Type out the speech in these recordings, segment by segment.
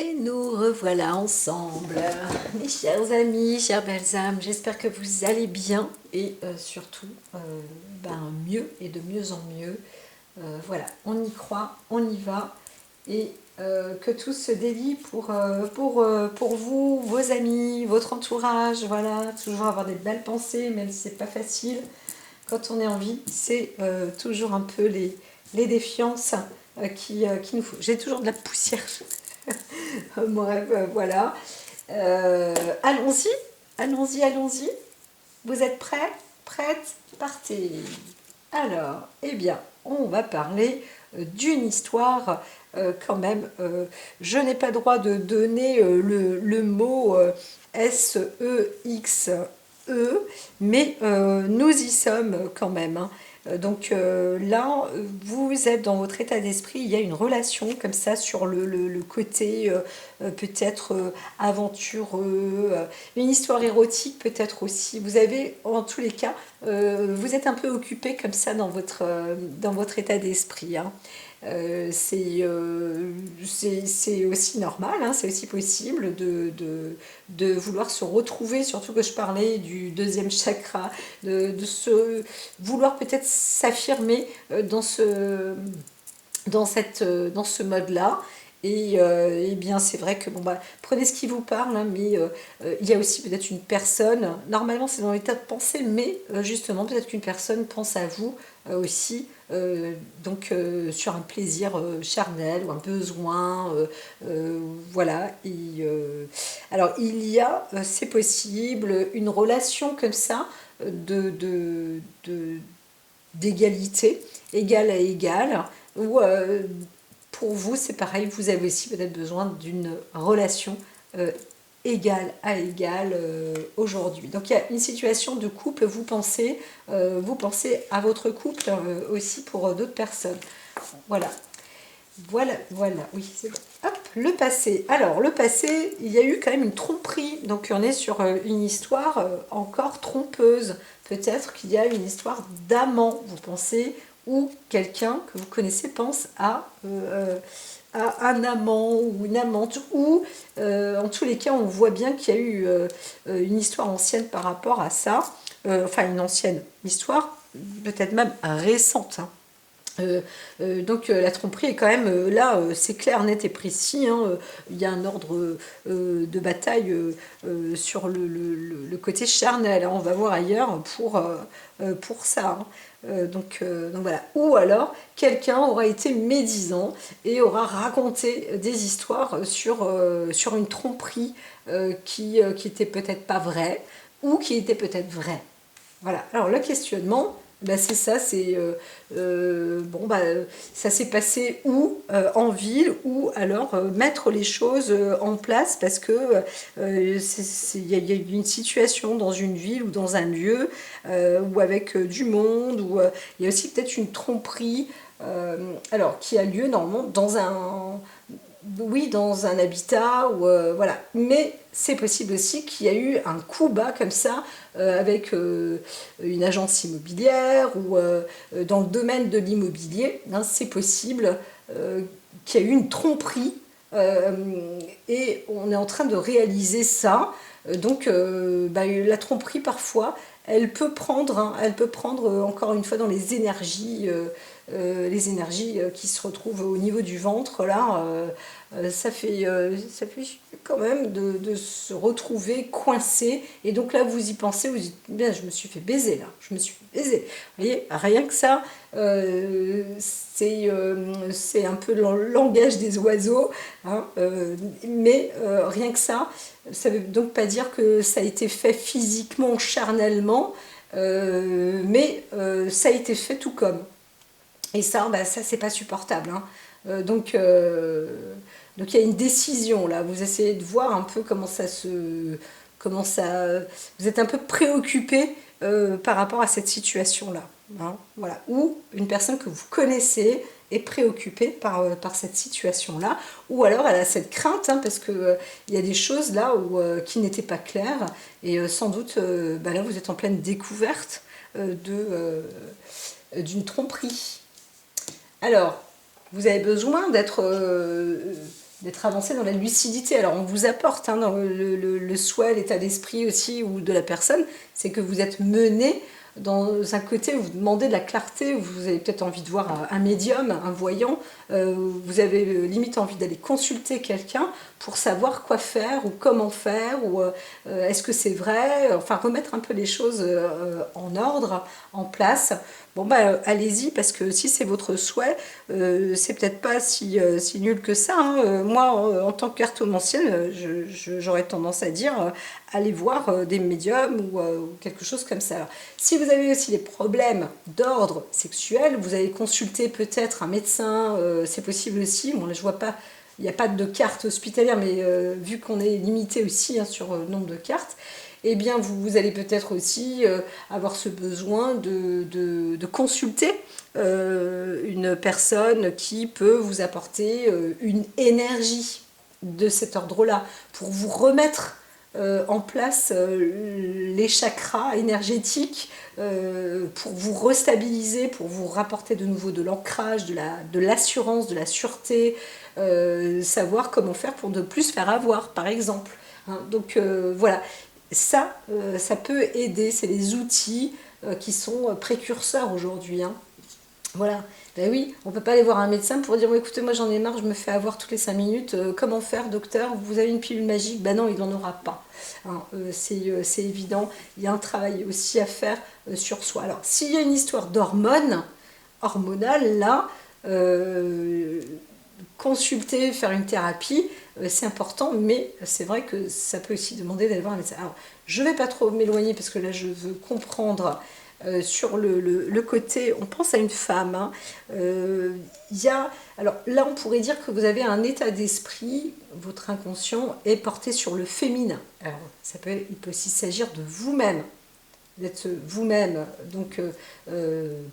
Et nous revoilà ensemble, mes chers amis, chères belles âmes. J'espère que vous allez bien et surtout mieux et de mieux en mieux. Voilà, on y croit, on y va et que tout se délie pour vous, vos amis, votre entourage. Voilà, toujours avoir des belles pensées, même si c'est pas facile. Quand on est en vie, c'est toujours un peu les défiances qui nous faut. J'ai toujours de la poussière. Bref, voilà. Allons-y, allons-y, allons-y. Vous êtes prêts? Prêtes? Partez. Alors, eh bien, on va parler d'une histoire quand même. Je n'ai pas le droit de donner le mot S-E-X-E, mais nous y sommes quand même, hein. Donc là, vous êtes dans votre état d'esprit, il y a une relation comme ça sur le côté peut-être aventureux, une histoire érotique peut-être aussi. Vous avez, en tous les cas, vous êtes un peu occupé comme ça dans votre état d'esprit, hein. C'est aussi normal, hein, c'est aussi possible de vouloir se retrouver, surtout que je parlais du deuxième chakra, de se vouloir peut-être s'affirmer dans ce mode-là. Et bien, c'est vrai que prenez ce qui vous parle, hein, mais il y a aussi peut-être une personne, normalement c'est dans l'état de pensée, mais justement peut-être qu'une personne pense à vous aussi, sur un plaisir charnel ou un besoin, voilà. Alors il y a, c'est possible, une relation comme ça de d'égalité, égal à égal, ou pour vous c'est pareil, vous avez aussi peut-être besoin d'une relation égal à égal aujourd'hui. Donc il y a une situation de couple, vous pensez à votre couple aussi pour d'autres personnes. Voilà, voilà, oui, c'est bon. Hop, le passé. Alors, le passé, il y a eu quand même une tromperie. Donc, on est sur une histoire encore trompeuse. Peut-être qu'il y a une histoire d'amant, vous pensez, ou quelqu'un que vous connaissez pense à un amant ou une amante, ou en tous les cas, on voit bien qu'il y a eu une histoire ancienne par rapport à ça. Enfin, une ancienne histoire, peut-être même récente, hein. La tromperie est quand même là, c'est clair, net et précis, hein. Il y a un ordre de bataille sur le côté charnel, hein. On va voir ailleurs pour ça, hein. Donc voilà. Ou alors, quelqu'un aura été médisant et aura raconté des histoires sur une tromperie qui était peut-être pas vraie ou qui était peut-être vraie. Voilà. Alors le questionnement, c'est ça, ça s'est passé où en ville ou alors mettre les choses en place parce que il y a une situation dans une ville ou dans un lieu ou avec du monde ou il y a aussi peut-être une tromperie alors qui a lieu normalement dans un habitat, ou voilà. Mais c'est possible aussi qu'il y a eu un coup bas comme ça avec une agence immobilière ou dans le domaine de l'immobilier, hein, c'est possible qu'il y a eu une tromperie et on est en train de réaliser ça. La tromperie parfois, elle peut prendre encore une fois dans les énergies qui se retrouvent au niveau du ventre là. Ça fait quand même de se retrouver coincé. Et donc là, vous y pensez, vous dites, bien, je me suis fait baiser là, je me suis fait baiser. Vous voyez, rien que ça, c'est un peu le langage des oiseaux, hein, mais rien que ça veut donc pas dire que ça a été fait physiquement, charnellement, mais ça a été fait tout comme. Et ça, ça c'est pas supportable, hein. Donc il y a une décision là. Vous essayez de voir un peu comment ça. Vous êtes un peu préoccupé par rapport à cette situation là, hein, voilà. Ou une personne que vous connaissez est préoccupée par cette situation là, ou alors elle a cette crainte, hein, parce que il y a des choses là qui n'étaient pas claires et sans doute là vous êtes en pleine découverte d'une tromperie. Alors, vous avez besoin d'être avancé dans la lucidité. Alors on vous apporte dans le souhait, l'état d'esprit aussi ou de la personne, c'est que vous êtes mené dans un côté où vous demandez de la clarté, où vous avez peut-être envie de voir un médium, un voyant, vous avez limite envie d'aller consulter quelqu'un pour savoir quoi faire ou comment faire, ou est-ce que c'est vrai, enfin remettre un peu les choses en ordre, en place. Bon bah allez-y, parce que si c'est votre souhait, c'est peut-être pas si nul que ça. Moi, en tant que cartomancienne, j'aurais tendance à dire allez voir des médiums ou quelque chose comme ça. Alors, si vous avez aussi des problèmes d'ordre sexuel, vous allez consulter peut-être un médecin, c'est possible aussi. Bon là je vois pas, il n'y a pas de carte hospitalière, mais vu qu'on est limité aussi sur le nombre de cartes, eh bien vous allez peut-être aussi avoir ce besoin de consulter une personne qui peut vous apporter une énergie de cet ordre-là pour vous remettre en place les chakras énergétiques pour vous restabiliser, pour vous rapporter de nouveau de l'ancrage, de l'assurance, de la sûreté, savoir comment faire pour ne plus se faire avoir, par exemple. Donc voilà, ça peut aider, c'est les outils qui sont précurseurs aujourd'hui. Voilà, ben oui, on peut pas aller voir un médecin pour dire, écoutez, moi j'en ai marre, je me fais avoir toutes les 5 minutes, comment faire, docteur, vous avez une pilule magique? Ben non, il n'en aura pas. C'est évident, il y a un travail aussi à faire sur soi. Alors, s'il y a une histoire d'hormones, hormonale, là, consulter, faire une thérapie, c'est important, mais c'est vrai que ça peut aussi demander d'aller voir un médecin. Alors, je ne vais pas trop m'éloigner parce que là, je veux comprendre sur le côté, on pense à une femme. Alors là, on pourrait dire que vous avez un état d'esprit, votre inconscient est porté sur le féminin. Alors, il peut aussi s'agir de vous-même, d'être vous-même, donc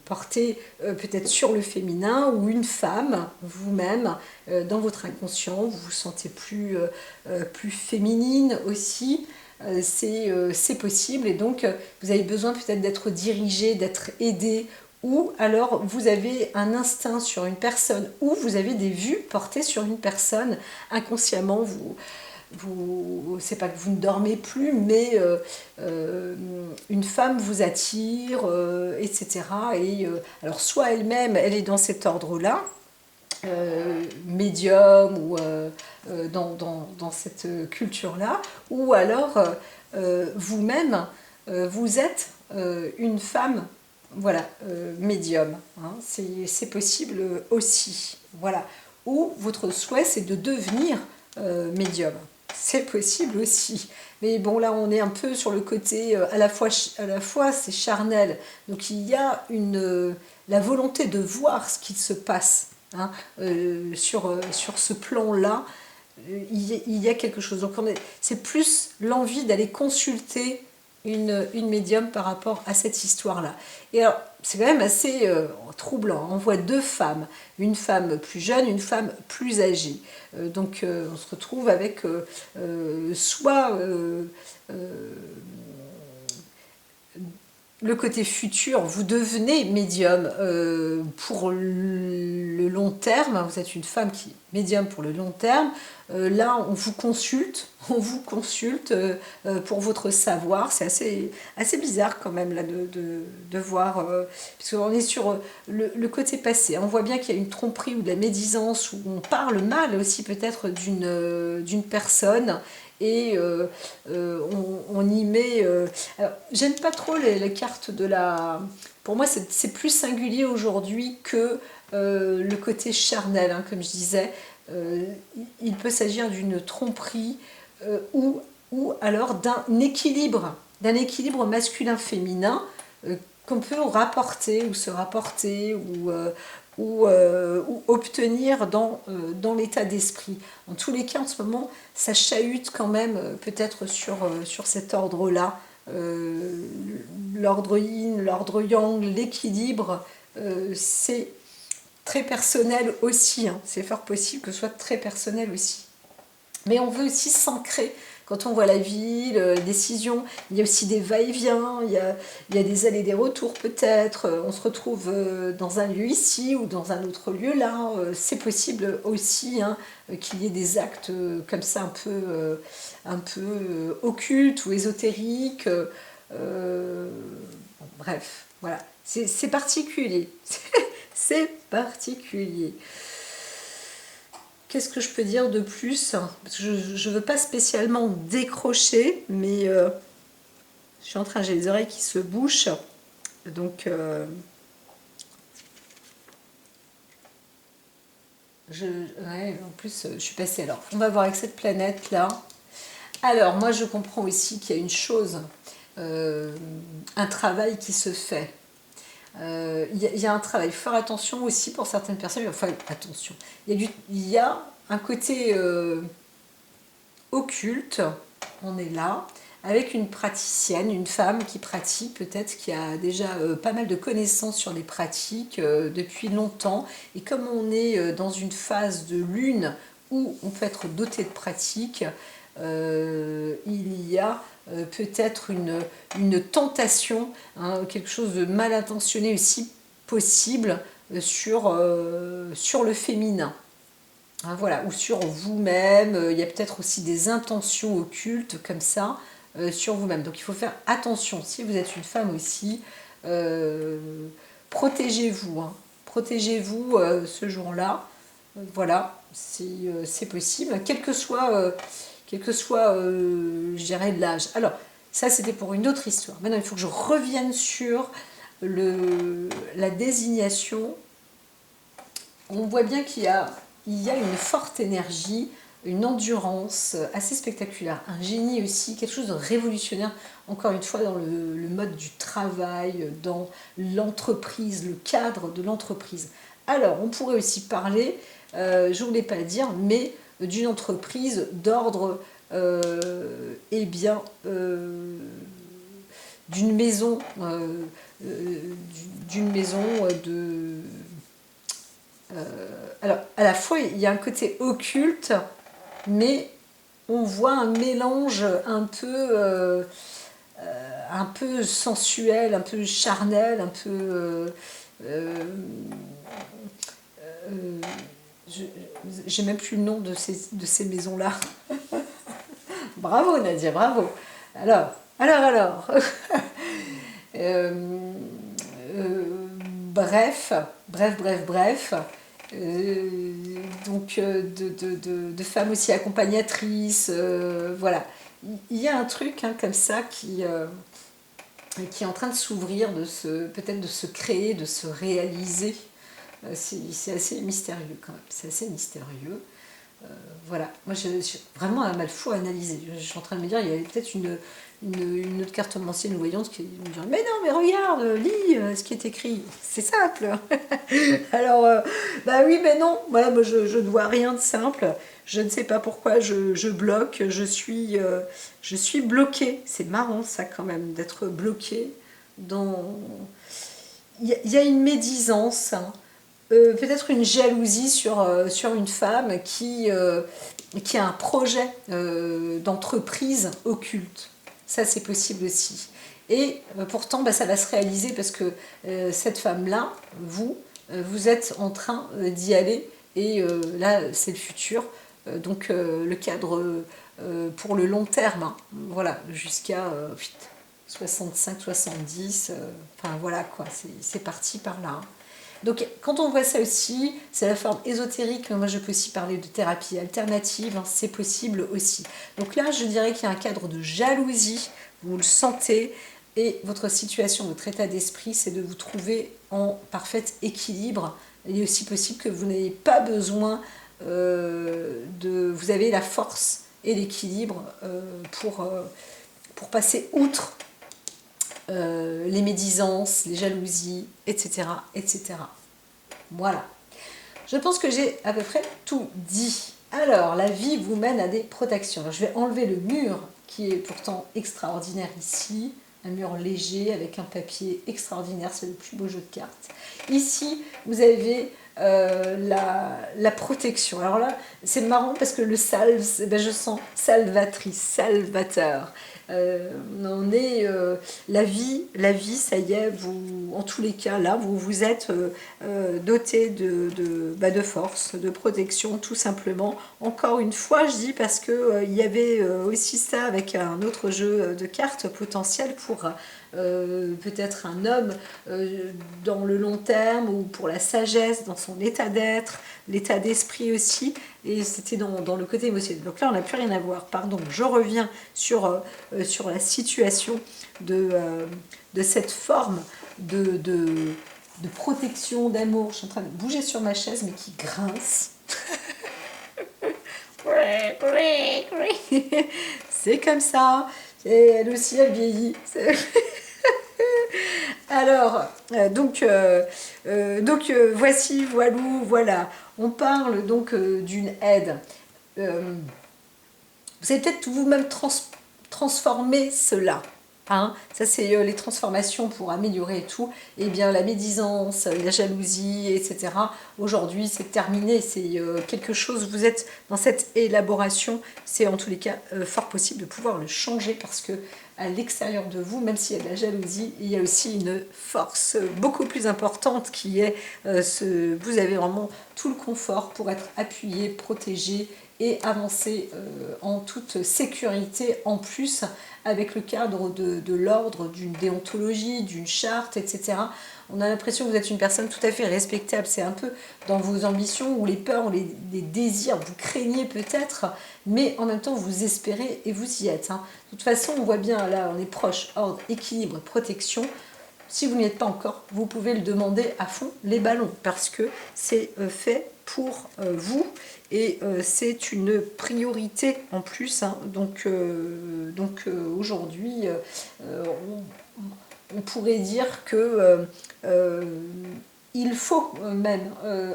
porté peut-être sur le féminin, ou une femme, vous-même, dans votre inconscient, vous vous sentez plus féminine aussi, c'est possible, et donc vous avez besoin peut-être d'être dirigé, d'être aidé, ou alors vous avez un instinct sur une personne, ou vous avez des vues portées sur une personne, inconsciemment, c'est pas que vous ne dormez plus, mais une femme vous attire, etc. Et alors soit elle-même, elle est dans cet ordre-là, médium ou dans cette culture-là, ou alors vous-même, vous êtes une femme, voilà, médium. C'est possible aussi. Voilà. Ou votre souhait, c'est de devenir médium. C'est possible aussi. Mais bon, là, on est un peu sur le côté, à la fois c'est charnel. Donc, il y a la volonté de voir ce qui se passe sur ce plan-là. Il y a quelque chose. Donc, c'est plus l'envie d'aller consulter une médium par rapport à cette histoire-là. Et alors, c'est quand même assez troublant. On voit deux femmes, une femme plus jeune, une femme plus âgée. Donc, on se retrouve avec soit le côté futur, vous devenez médium pour le long terme, vous êtes une femme qui est médium pour le long terme, là on vous consulte pour votre savoir, c'est assez bizarre quand même là de voir, puisqu'on est sur le côté passé, on voit bien qu'il y a une tromperie ou de la médisance, où on parle mal aussi peut-être d'une personne, et on y met... alors, j'aime pas trop les cartes de la... Pour moi, c'est plus singulier aujourd'hui que le côté charnel, comme je disais. Il peut s'agir d'une tromperie ou alors d'un équilibre masculin-féminin qu'on peut rapporter ou se rapporter ou obtenir dans l'état d'esprit. En tous les cas, en ce moment, ça chahute quand même peut-être sur cet ordre-là. L'ordre yin, l'ordre yang, l'équilibre, c'est très personnel aussi. C'est fort possible que ce soit très personnel aussi. Mais on veut aussi s'ancrer. quand on voit la vie, les décisions, il y a aussi des va-et-vient, il y a des allers et des retours peut-être, on se retrouve dans un lieu ici ou dans un autre lieu là, c'est possible aussi hein, qu'il y ait des actes comme ça un peu occultes ou ésotériques, bon, bref, voilà, c'est particulier, c'est particulier. Qu'est-ce que je peux dire de plus? Parce que je ne veux pas spécialement décrocher, mais je suis en train, j'ai les oreilles qui se bouchent. Donc, ouais, en plus, je suis passée. Alors, on va voir avec cette planète-là. Alors, moi, je comprends aussi qu'il y a une chose, un travail qui se fait. Il y a un travail, faire attention aussi pour certaines personnes, enfin attention, il y a un côté occulte, on est là, avec une praticienne, une femme qui pratique peut-être, qui a déjà pas mal de connaissances sur les pratiques depuis longtemps, et comme on est dans une phase de lune où on peut être doté de pratiques, il y a peut-être une tentation, hein, quelque chose de mal intentionné aussi possible sur le féminin. Hein, voilà, ou sur vous-même, il y a peut-être aussi des intentions occultes comme ça sur vous-même. Donc il faut faire attention, si vous êtes une femme aussi, protégez-vous, hein. Protégez-vous ce jour-là, voilà, c'est possible, quel que soit je dirais, l'âge. Alors, ça, c'était pour une autre histoire. Maintenant, il faut que je revienne sur la désignation. On voit bien qu'il y a une forte énergie, une endurance assez spectaculaire, un génie aussi, quelque chose de révolutionnaire, encore une fois, dans le mode du travail, dans l'entreprise, le cadre de l'entreprise. Alors, on pourrait aussi parler, je ne voulais pas le dire, mais d'une entreprise d'ordre, eh bien, d'une maison, de... alors, à la fois, il y a un côté occulte, mais on voit un mélange un peu sensuel, un peu charnel, un peu... j'ai même plus le nom de ces maisons-là. Bravo Nadia, bravo. Alors. euh, bref. Donc de femmes aussi accompagnatrices, voilà. Il y a un truc hein, comme ça qui est en train de s'ouvrir, peut-être de se créer, de se réaliser. C'est assez mystérieux quand même, c'est assez mystérieux. Voilà, moi j'ai vraiment un mal fou à analyser. Je suis en train de me dire, il y avait peut-être une autre cartomancienne voyante qui me dirait mais non, mais regarde, lis ce qui est écrit, c'est simple. Alors, bah oui, mais non, voilà, moi je ne vois rien de simple. Je ne sais pas pourquoi je bloque, je suis bloquée. C'est marrant ça quand même, d'être bloquée dans... Il y a une médisance, hein. Peut-être une jalousie sur une femme qui a un projet d'entreprise occulte. Ça, c'est possible aussi. Et pourtant, bah, ça va se réaliser parce que cette femme-là, vous êtes en train d'y aller. Et là, c'est le futur. Donc, le cadre pour le long terme, hein, voilà, jusqu'à 65, 70. Enfin, voilà, quoi, c'est parti par là. Hein. Donc quand on voit ça aussi, c'est la forme ésotérique, mais moi je peux aussi parler de thérapie alternative, hein, c'est possible aussi. Donc là je dirais qu'il y a un cadre de jalousie, vous le sentez, et votre situation, votre état d'esprit, c'est de vous trouver en parfait équilibre. Il est aussi possible que vous n'ayez pas besoin vous avez la force et l'équilibre pour passer outre les médisances, les jalousies, etc., etc. Voilà. Je pense que j'ai à peu près tout dit. Alors, la vie vous mène à des protections. Alors, je vais enlever le mur qui est pourtant extraordinaire ici. Un mur léger avec un papier extraordinaire. C'est le plus beau jeu de cartes. Ici, vous avez la protection. Alors là, c'est marrant parce que le salve, eh ben, je sens salvatrice, salvateur. On est la vie, ça y est, vous, en tous les cas, là, vous êtes doté de force, de protection, tout simplement. Encore une fois, je dis parce que il y avait aussi ça avec un autre jeu de cartes potentiel pour peut-être un homme dans le long terme ou pour la sagesse, dans son état d'être, l'état d'esprit aussi, et c'était dans le côté émotionnel. Donc là, on n'a plus rien à voir. Pardon, je reviens sur la situation de cette forme de protection, d'amour. Je suis en train de bouger sur ma chaise, mais qui grince. C'est comme ça. Et elle aussi, elle vieillit. Alors, voici, voilou, voilà. On parle donc d'une aide. Euh, vous allez peut-être vous-même transformer cela. Hein, ça, c'est les transformations pour améliorer tout. Et bien, la médisance, la jalousie, etc. Aujourd'hui, c'est terminé. C'est quelque chose, vous êtes dans cette élaboration. C'est en tous les cas fort possible de pouvoir le changer parce que à l'extérieur de vous, même s'il y a de la jalousie, il y a aussi une force beaucoup plus importante qui est vous avez vraiment tout le confort pour être appuyé, protégé et avancer en toute sécurité en plus avec le cadre de l'ordre, d'une déontologie, d'une charte, etc. On a l'impression que vous êtes une personne tout à fait respectable. C'est un peu dans vos ambitions ou les peurs ou les désirs, vous craignez peut-être, mais en même temps vous espérez et vous y êtes. Hein. De toute façon, on voit bien là, on est proche, ordre, équilibre, protection. Si vous n'y êtes pas encore, vous pouvez le demander à fond les ballons parce que c'est fait pour vous et c'est une priorité en plus. Hein. Donc aujourd'hui, on pourrait dire que il faut même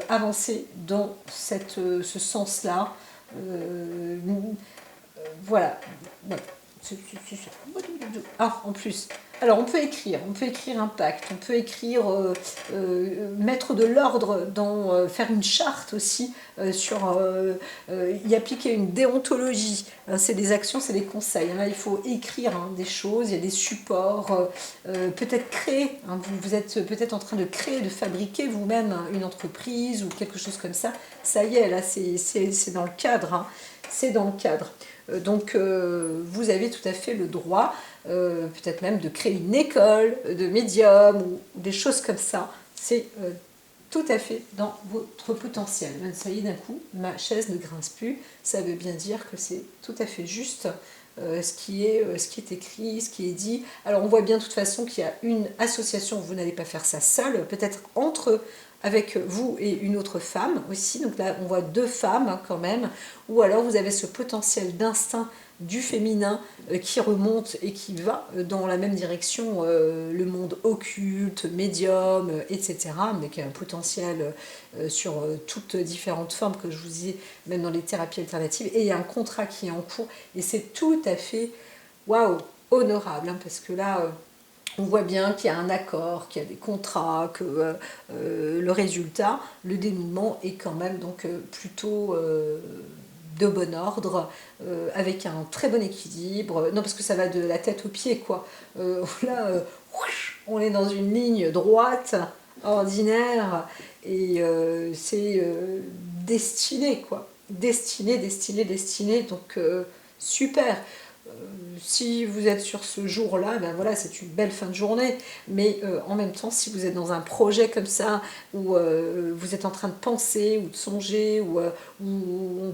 avancer dans ce sens-là. Voilà. Ouais. Ah, en plus. Alors, on peut écrire un pacte, on peut écrire, mettre de l'ordre dans, faire une charte aussi, y appliquer une déontologie. C'est des actions, c'est des conseils. Là, il faut écrire hein, des choses, il y a des supports, peut-être créer. Hein, vous êtes peut-être en train de créer, de fabriquer vous-même hein, une entreprise ou quelque chose comme ça. Ça y est, là, c'est dans le cadre. Hein, c'est dans le cadre. Donc vous avez tout à fait le droit, peut-être même de créer une école de médium ou des choses comme ça. C'est tout à fait dans votre potentiel. Ça y est, d'un coup, ma chaise ne grince plus. Ça veut bien dire que c'est tout à fait juste ce qui est écrit, ce qui est dit. Alors on voit bien de toute façon qu'il y a une association, vous n'allez pas faire ça seul, peut-être avec vous et une autre femme aussi, donc là on voit deux femmes hein, quand même, ou alors vous avez ce potentiel d'instinct du féminin qui remonte et qui va dans la même direction, le monde occulte, médium, etc., mais qui a un potentiel sur toutes différentes formes que je vous disais, même dans les thérapies alternatives, et il y a un contrat qui est en cours, et c'est tout à fait, waouh, honorable, hein, parce que là... on voit bien qu'il y a un accord, qu'il y a des contrats, que le résultat, le dénouement est quand même donc plutôt de bon ordre, avec un très bon équilibre. Non, parce que ça va de la tête aux pieds, quoi. Là, on est dans une ligne droite, ordinaire, et c'est destiné, quoi. Destiné, destiné, destiné. Donc, super. Si vous êtes sur ce jour-là, ben voilà, c'est une belle fin de journée. Mais en même temps, si vous êtes dans un projet comme ça, où vous êtes en train de penser ou de songer, ou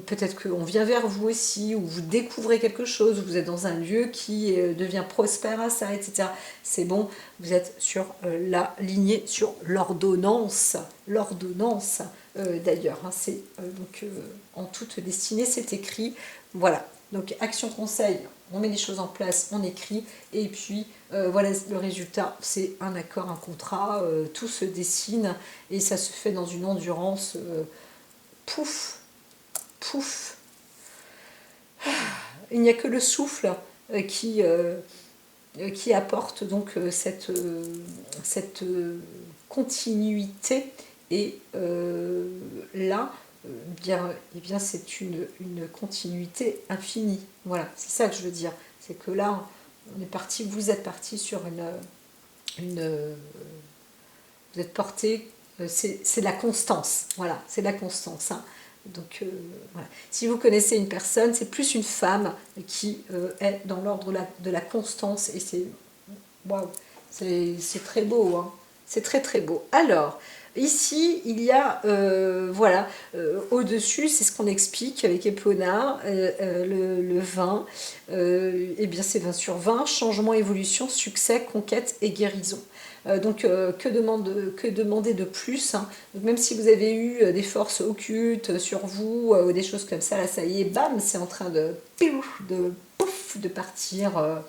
peut-être qu'on vient vers vous aussi, ou vous découvrez quelque chose, ou vous êtes dans un lieu qui devient prospère à ça, etc. C'est bon, vous êtes sur la lignée, sur l'ordonnance. L'ordonnance, d'ailleurs, hein, c'est donc en toute destinée, c'est écrit. Voilà. Donc action conseil, on met les choses en place, on écrit, et puis voilà le résultat, c'est un accord, un contrat, tout se dessine, et ça se fait dans une endurance, pouf, pouf. Il n'y a que le souffle qui apporte donc cette continuité Et là, eh bien c'est une continuité infinie. Voilà, c'est ça que je veux dire. C'est que là, on est parti, vous êtes parti sur vous êtes porté, c'est de la constance. Voilà, c'est de la constance. Hein. Donc, voilà. Si vous connaissez une personne, c'est plus une femme qui est dans l'ordre de la constance. Et c'est waouh, c'est très beau. Hein. C'est très très beau. Alors, ici, il y a, voilà, au-dessus, c'est ce qu'on explique avec Epona, le 20. Eh bien, c'est 20 sur 20, changement, évolution, succès, conquête et guérison. Donc, que demander de plus, hein. Donc, même si vous avez eu des forces occultes sur vous, ou des choses comme ça, là, ça y est, bam, c'est en train de partir.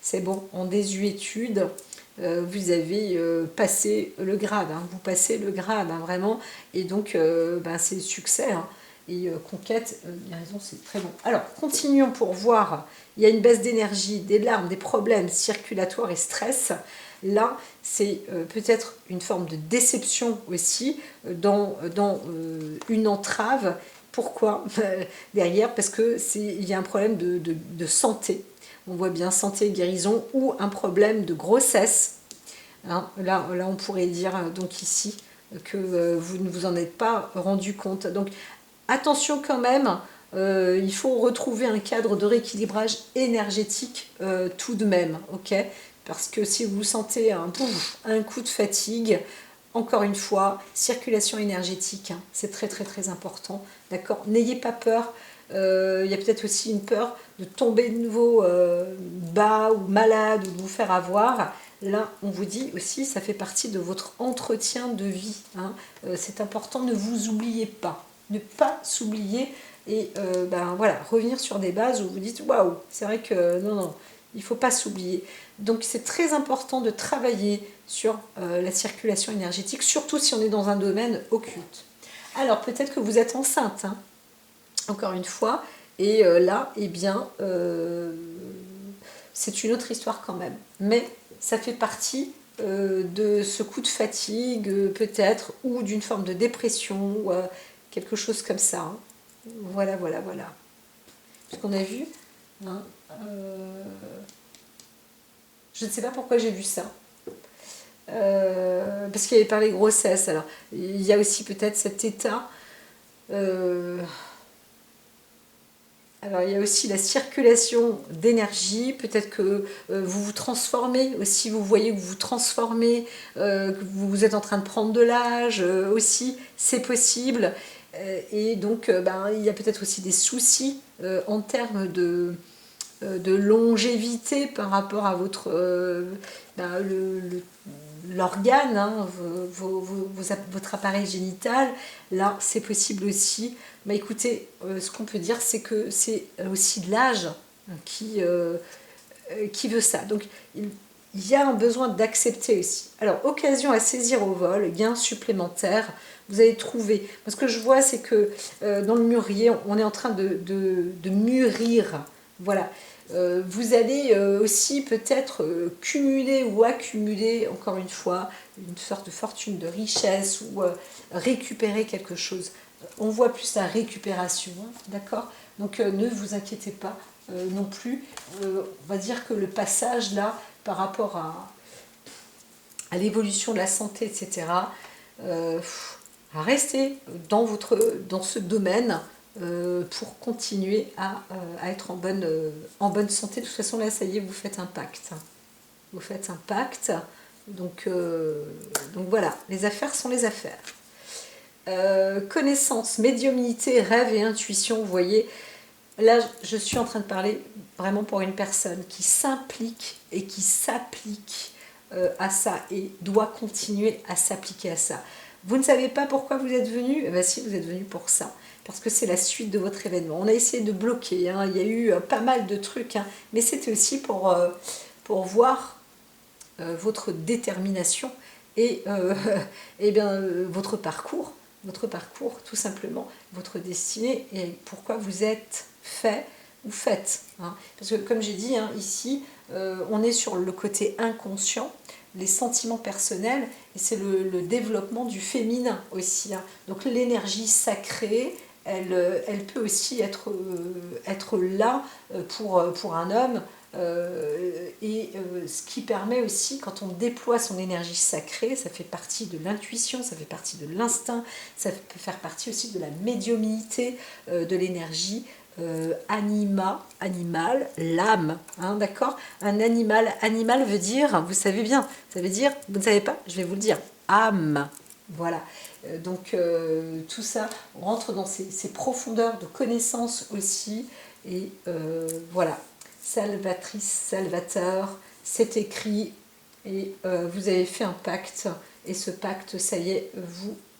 C'est bon, en désuétude, vous avez passé le grade, hein. Vous passez le grade, hein, vraiment, et donc ben, c'est succès, hein. Et conquête, guérison, c'est très bon. Alors, continuons pour voir, il y a une baisse d'énergie, des larmes, des problèmes circulatoires et stress. Là, c'est peut-être une forme de déception aussi dans une entrave. Pourquoi derrière? Parce qu'il y a un problème de santé. On voit bien santé, guérison ou un problème de grossesse. Hein, là, on pourrait dire donc ici que vous ne vous en êtes pas rendu compte. Donc attention quand même, il faut retrouver un cadre de rééquilibrage énergétique tout de même, ok? Parce que si vous sentez un coup de fatigue, encore une fois, circulation énergétique, hein, c'est très très très important, d'accord? N'ayez pas peur, il y a peut-être aussi une peur de tomber de nouveau bas ou malade ou de vous faire avoir. Là, on vous dit aussi, ça fait partie de votre entretien de vie, hein. C'est important, ne vous oubliez pas, ne pas s'oublier et ben, voilà, revenir sur des bases où vous dites waouh, c'est vrai que non, il ne faut pas s'oublier. Donc c'est très important de travailler sur la circulation énergétique, surtout si on est dans un domaine occulte. Alors peut-être que vous êtes enceinte, hein, encore une fois, et là, eh bien, c'est une autre histoire quand même. Mais ça fait partie de ce coup de fatigue, peut-être, ou d'une forme de dépression, ou quelque chose comme ça. Hein. Voilà, voilà, voilà. Ce qu'on a vu. Hein, je ne sais pas pourquoi j'ai vu ça. Parce qu'il y avait parlé grossesse. Alors, il y a aussi peut-être cet état. Alors, il y a aussi la circulation d'énergie. Peut-être que vous vous transformez aussi. Vous voyez que vous vous transformez, que vous êtes en train de prendre de l'âge aussi. C'est possible. Et donc, ben, il y a peut-être aussi des soucis en termes de longévité par rapport à votre ben, l'organe, hein, votre appareil génital. Là, c'est possible aussi. Bah, écoutez, ce qu'on peut dire, c'est que c'est aussi de l'âge qui veut ça. Donc, il y a un besoin d'accepter aussi. Alors, occasion à saisir au vol, gain supplémentaire, vous allez trouver. Moi, ce que je vois, c'est que dans le mûrier, on est en train de mûrir. Voilà. Vous allez aussi peut-être cumuler ou accumuler, encore une fois, une sorte de fortune, de richesse ou récupérer quelque chose. On voit plus la récupération, hein, d'accord? Donc ne vous inquiétez pas non plus. On va dire que le passage là, par rapport à l'évolution de la santé, etc., à rester dans ce domaine pour continuer à être en bonne santé. De toute façon, là, ça y est, vous faites un pacte. Vous faites un pacte. Donc voilà, les affaires sont les affaires. Connaissance, médiumnité, rêve et intuition, vous voyez, là, je suis en train de parler vraiment pour une personne qui s'implique et qui s'applique à ça et doit continuer à s'appliquer à ça. Vous ne savez pas pourquoi vous êtes venu? Eh bien si, vous êtes venu pour ça, parce que c'est la suite de votre événement. On a essayé de bloquer, hein, il y a eu pas mal de trucs, hein, mais c'était aussi pour voir votre détermination et, et bien, votre parcours, tout simplement, votre destinée et pourquoi vous êtes fait ou faites. Hein. Parce que comme j'ai dit, hein, ici, on est sur le côté inconscient. les sentiments personnels, et c'est le développement du féminin aussi, hein. Donc l'énergie sacrée, elle peut aussi être là pour un homme, ce qui permet aussi, quand on déploie son énergie sacrée, ça fait partie de l'intuition, ça fait partie de l'instinct, ça peut faire partie aussi de la médiumnité, de l'énergie animale, l'âme, hein, d'accord. Animal veut dire, vous savez bien, ça veut dire, vous ne savez pas, je vais vous le dire, âme, voilà. Donc tout ça rentre dans ces profondeurs de connaissance aussi, et voilà, salvatrice, salvateur, c'est écrit, et vous avez fait un pacte, et ce pacte, ça y est,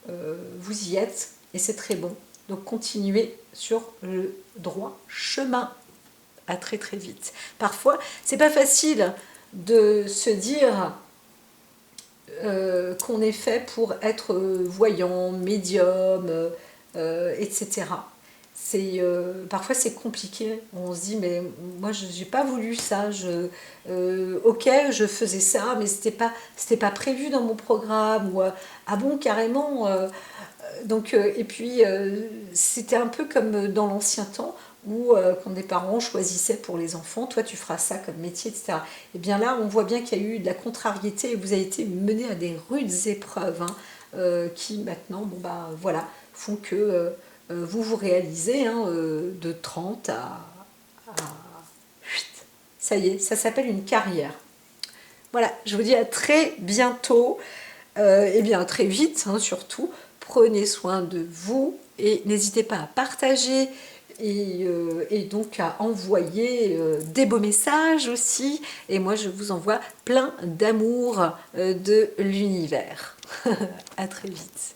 vous y êtes, et c'est très bon. Donc continuez sur le droit chemin. À très très vite. Parfois, c'est pas facile de se dire qu'on est fait pour être voyant, médium, etc. Parfois c'est compliqué. On se dit mais moi j'ai pas voulu ça. Ok, je faisais ça, mais c'était pas prévu dans mon programme. Ou ah bon, carrément. Donc, et puis, c'était un peu comme dans l'ancien temps, où quand des parents choisissaient pour les enfants, toi tu feras ça comme métier, etc. Et bien là, on voit bien qu'il y a eu de la contrariété, et vous avez été mené à des rudes épreuves, hein, qui maintenant, bon bah voilà, font que vous vous réalisez, hein, de 30 à 8. Ça y est, ça s'appelle une carrière. Voilà, je vous dis à très bientôt, et bien très vite, hein, surtout. Prenez soin de vous et n'hésitez pas à partager, et donc à envoyer des beaux messages aussi. Et moi, je vous envoie plein d'amour de l'univers. À très vite.